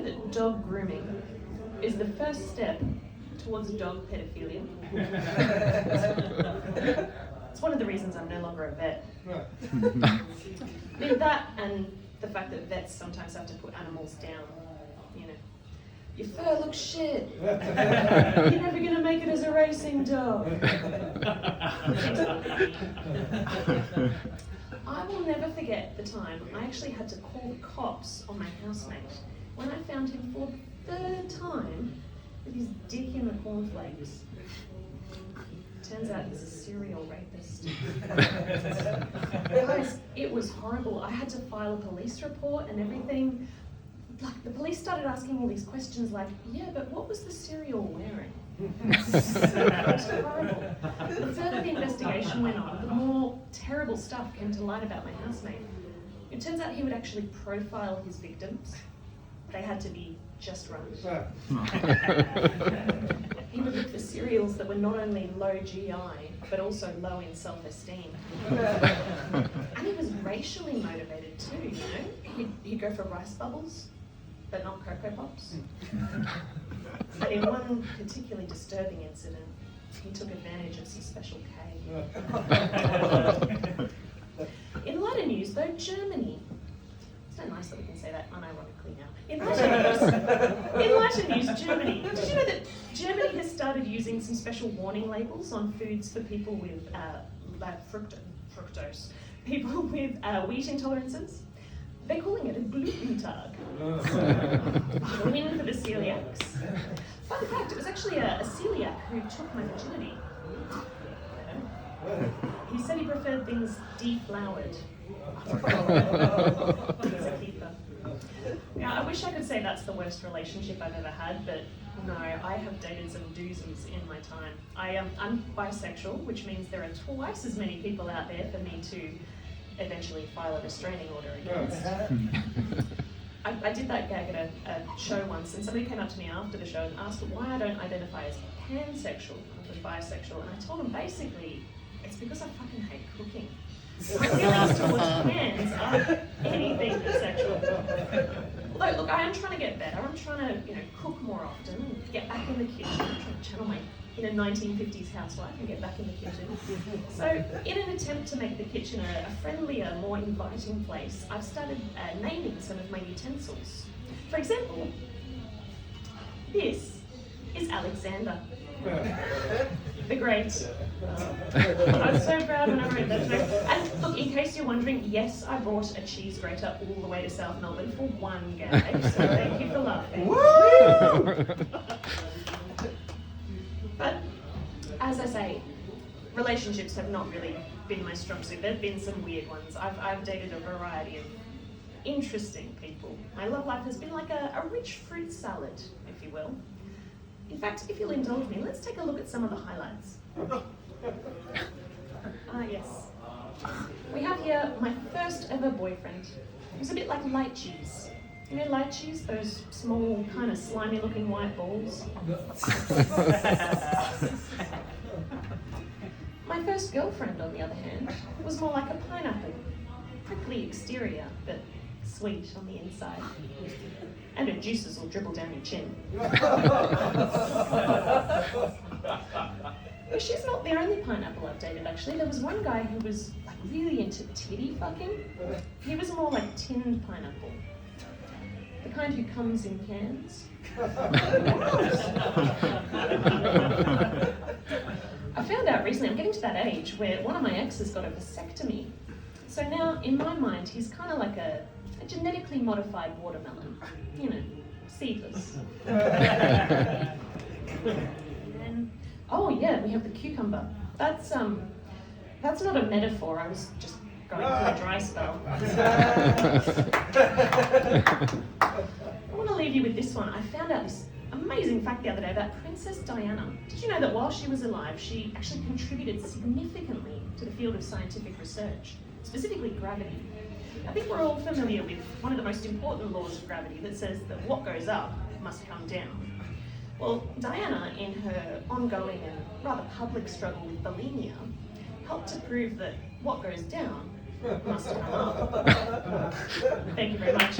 know that dog grooming is the first step towards dog pedophilia? It's one of the reasons I'm no longer a vet. That and the fact that vets sometimes have to put animals down. You know, your fur looks shit. You're never going to make it as a racing dog. I will never forget the time I actually had to call the cops on my housemate when I found him for the third time with his dick in the cornflakes. Turns out he's a serial rapist. Guys, it was horrible. I had to file a police report and everything. Like, the police started asking all these questions like, yeah, but what was the serial wearing? It was horrible. The further the investigation went on, the more terrible stuff came to light about my housemate. It turns out he would actually profile his victims. They had to be just right. He would look for cereals that were not only low GI, but also low in self-esteem. And he was racially motivated too, you know? He'd go for rice bubbles, but not Cocoa Pops. And in one particularly disturbing incident, he took advantage of some special K. In lighter news though, Germany. It's so nice that we can say that unironically now. In lighter news, Germany. Did you know that Germany has started using some special warning labels on foods for people with fructose, people with wheat intolerances? They're calling it a Gluten-Tag. A win for the celiacs. Fun fact, it was actually a celiac who took my virginity. He said he preferred things deflowered. He's a keeper. Now, I wish I could say that's the worst relationship I've ever had, but no, I have dated some doozies in my time. I'm bisexual, which means there are twice as many people out there for me to eventually file a restraining order against. I did that gag at a show once, and somebody came up to me after the show and asked why I don't identify as pansexual rather than bisexual, and I told them basically, it's because I fucking hate cooking. My feelings towards pans are anything but sexual. Although, look, I am trying to get better. I'm trying to, cook more often and get back in the kitchen. I'm trying to channel my inner 1950s housewife and get back in the kitchen. So, in an attempt to make the kitchen a friendlier, more inviting place, I've started naming some of my utensils. For example, this is Alexander. The Great. I was so proud when I wrote that joke. And look, in case you're wondering, yes, I brought a cheese grater all the way to South Melbourne for one gag, so thank you for laughing. Woo! But, as I say, relationships have not really been my strong suit. There have been some weird ones. I've dated a variety of interesting people. My love life has been like a rich fruit salad, if you will. In fact, if you'll indulge me, let's take a look at some of the highlights. Yes. We have here my first ever boyfriend. He was a bit like light cheese. You know light cheese? Those small, kind of slimy looking white balls? My first girlfriend, on the other hand, was more like a pineapple. Prickly exterior, but sweet on the inside. And her juices will dribble down your chin. But she's not the only pineapple I've dated, actually. There was one guy who was like really into titty fucking. He was more like tinned pineapple. The kind who comes in cans. I found out recently, I'm getting to that age where one of my exes got a vasectomy. So now, in my mind, he's kind of like a genetically modified watermelon. You know, seedless. And, oh yeah, we have the cucumber. That's not a metaphor, I was just going through a dry spell. I want to leave you with this one. I found out this amazing fact the other day about Princess Diana. Did you know that while she was alive, she actually contributed significantly to the field of scientific research, specifically gravity? I think we're all familiar with one of the most important laws of gravity that says that what goes up must come down. Well, Diana, in her ongoing and rather public struggle with bulimia, helped to prove that what goes down must come up. Thank you very much.